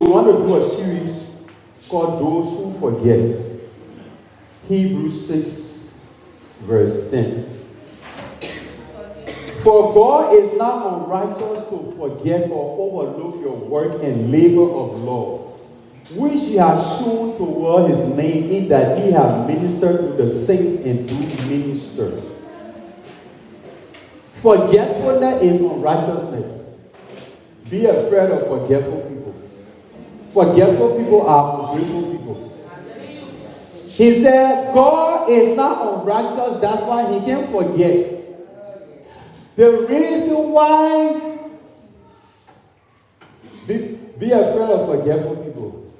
We want to do a series called Those Who Forget. Hebrews 6, verse 10. For God is not unrighteous to forget or overlook your work and labor of love, which he has shown toward his name, in that he has ministered to the saints and do minister. Forgetfulness is unrighteousness. Be afraid of forgetful people. Forgetful people are ungrateful people. He said, God is not unrighteous, that's why he can forget. The reason why, be afraid of forgetful people.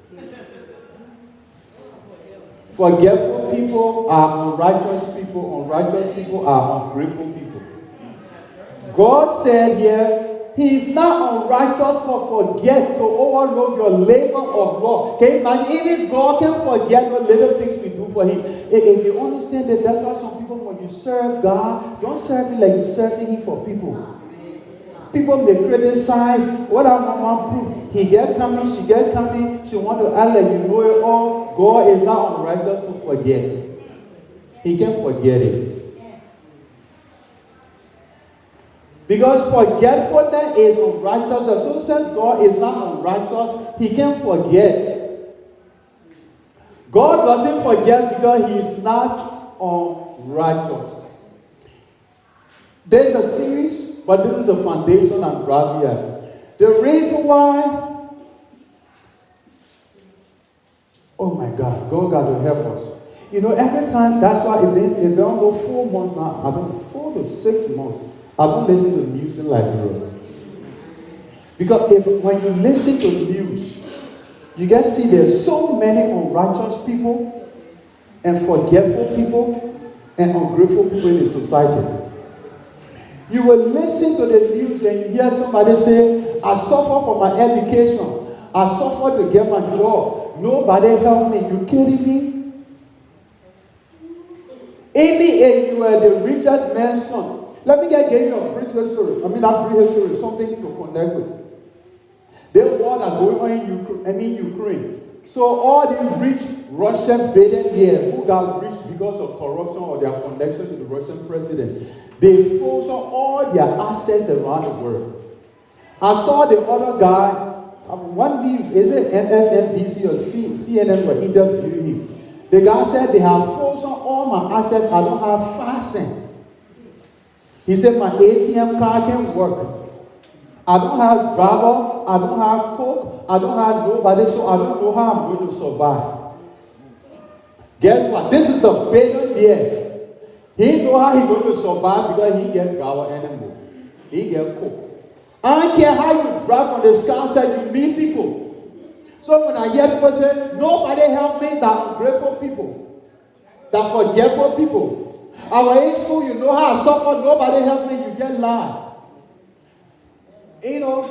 Forgetful people are unrighteous people. Unrighteous people are ungrateful people. God said here, he is not unrighteous to forget, to overlook your labor of love. Can you imagine? Even God can forget the little things we do for him. If you understand that, that's why some people, when you serve God, don't serve him like you're serving him for people. People may criticize, what I want proof. He get coming, she get coming, she want to act like you know it all. God is not unrighteous to forget. He can forget it. Because forgetfulness is unrighteousness. So since God is not unrighteous, he can forget. God doesn't forget because he is not unrighteous. There's a series, but this is a foundation I'm driving at. The reason why, oh my God, God got to help us. You know, every time, that's why if they don't go 4 months now, I don't 4 to 6 months, I don't listen to news in Liberia. Because when you listen to news, you guys see there's so many unrighteous people and forgetful people and ungrateful people in the society. You will listen to the news and you hear somebody say, I suffer for my education. I suffer to get my job. Nobody helped me. You kidding me? Even if you are the richest man's son. Let me give you a brief history. Not brief history, something to connect with. The war that's going on in Ukraine. So all the rich Russian billionaires who got rich because of corruption or their connection to the Russian president, they froze on all their assets around the world. I saw the other guy, one news, is it MSNBC or CNN were interviewing him. The guy said, they have frozen all my assets, I don't have 5 cents. He said, my ATM card can't work. I don't have driver, I don't have coke, I don't have nobody, so I don't know how I'm going to survive. Guess what? This is a billionaire. He know how he's going to survive because he get driver anymore. He get coke. I don't care how you drive from the sky side, you meet people. So when I hear people say, nobody help me, that ungrateful people, that forgetful people. I was in school, you know how I suffer, nobody helped me, you get lied. You know,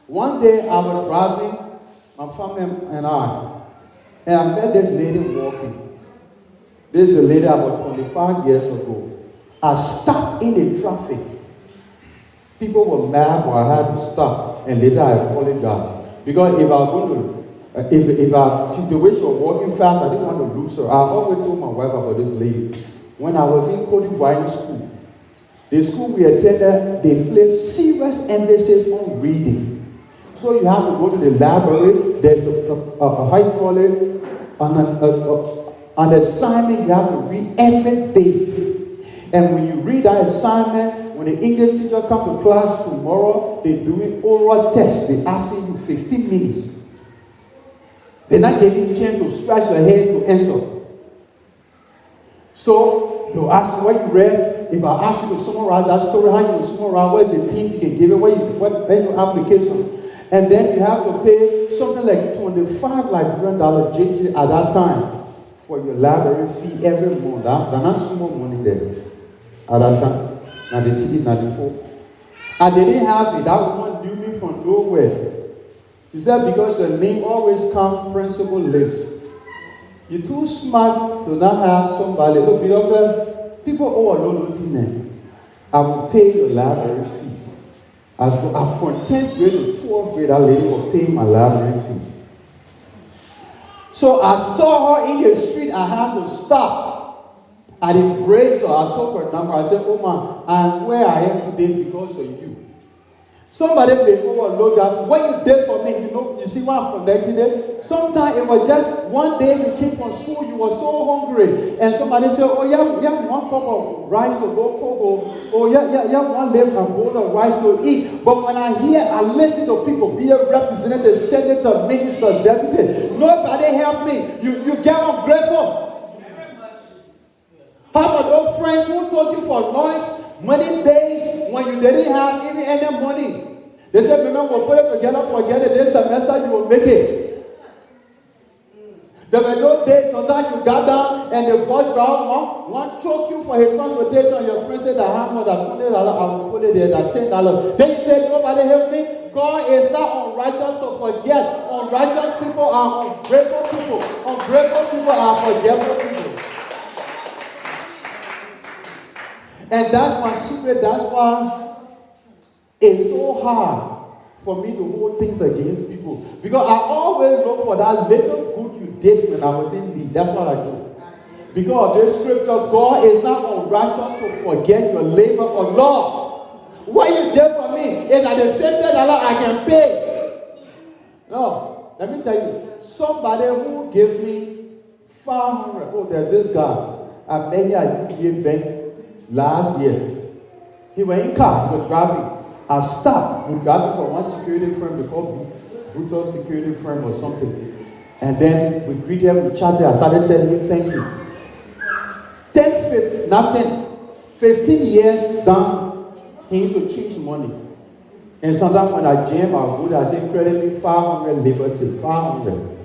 one day I was driving, my family and I met this lady walking. This is a lady about 25 years ago. I stopped in the traffic. People were mad, but I had to stop, and later I apologized. Because if I was going to, the way she was walking fast, I didn't want to lose her. I always told my wife about this lady. When I was in Côte d'Ivoire school, the school we attended, they placed serious emphasis on reading. So you have to go to the library, there's how you call it, an assignment you have to read every day. And when you read that assignment, when the English teacher comes to class tomorrow, they're doing oral tests. They're asking you 15 minutes. They're not giving you a chance to scratch your head to answer. So, they'll ask you what you read. If I ask you to summarize that story, how you will summarize, what is the theme you can give it, what your application. And then you have to pay something like $25 Liberian JJ at that time for your library fee every month. That's not small money there at that time. Now the TV, now the phone. And they didn't have it. That woman knew me from nowhere. She said, because your name always comes principal list. You're too smart to not have somebody. Look, people owe a lot of things. I will pay your library fee. I'm from 10th grade to 12th grade, that lady was paying my library fee. So I saw her in the street, I had to stop. I embraced her, I took her number, I said, oh man, I'm where I am today because of you. Somebody before looked at what you did for me, you see why I'm connecting it? Sometimes it was just one day you came from school, you were so hungry, and somebody said, oh, you have one cup of rice to go cocoa, or you have one lemon and bowl of rice to eat. But when I listen to people, be a representative, senator, minister, deputy, nobody helped me. You get ungrateful. How about those friends who told you for lunch? Many days when you didn't have even any money. They said, remember, we'll put it together, forget it, this semester you will make it. There were no days, sometimes you got down and the bus driver one choke you for his transportation. Your friend said, I have more than $20, I will put it there, that $10. Then you said, nobody help me. God is not unrighteous to forget. Unrighteous people are ungrateful people. Ungrateful people are forgetful people. And that's my secret. That's why it's so hard for me to hold things against people. Because I always look for that little good you did when I was in need. That's what I do. Because of this scripture, God is not unrighteous to forget your labor or love. What you did for me is that the $50 I can pay. No, let me tell you. Somebody who gave me 500. Oh, there's this guy. I met him at UBA Bank last year. He was in car, he was driving. I stopped. He driving for one security firm, they called Brutal Security Firm or something. And then we greeted him, we chatted, I started telling him thank you. 15 years down, he used to change money. And sometimes when I jam, I go there, I say, credit me 500 liberty, 500.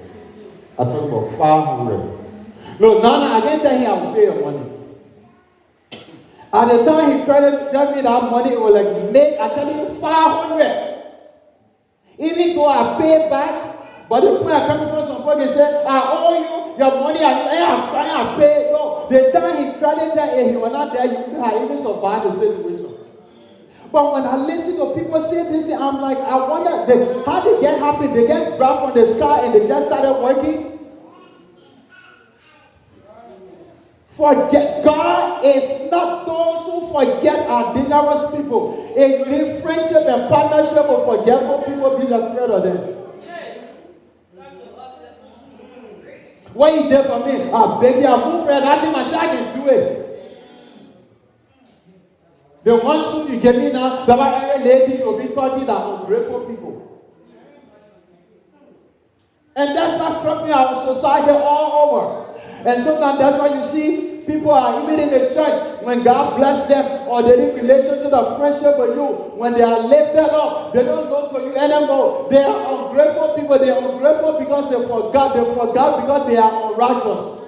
I talk about 500. No, I can't tell him I will pay your money. At the time he credited me that money, it was like, make, I tell you, 500. Even though I paid back, but the point I come from some point, they say, I owe you your money, I'm crying, I paid. No, the time he credited and he was not there, you could have even survived the situation. But when I listen to people say this thing, I'm like, I wonder, how they get happy? They get dropped from the sky and they just started working? Forget. God is not those who forget are dangerous people. In real friendship and partnership with forgetful people, be afraid of them. What you did for me, I beg you, I move for that thing myself, I can do it. The one suit you get me now, the one every lady you'll be talking about ungrateful people. And that's not cropping our society all over. And sometimes that's why you see people are even in the church when God bless them or they need relationship or friendship with you. When they are lifted up, they don't look to you anymore. They are ungrateful people. They are ungrateful because they forgot. They forgot because they are unrighteous.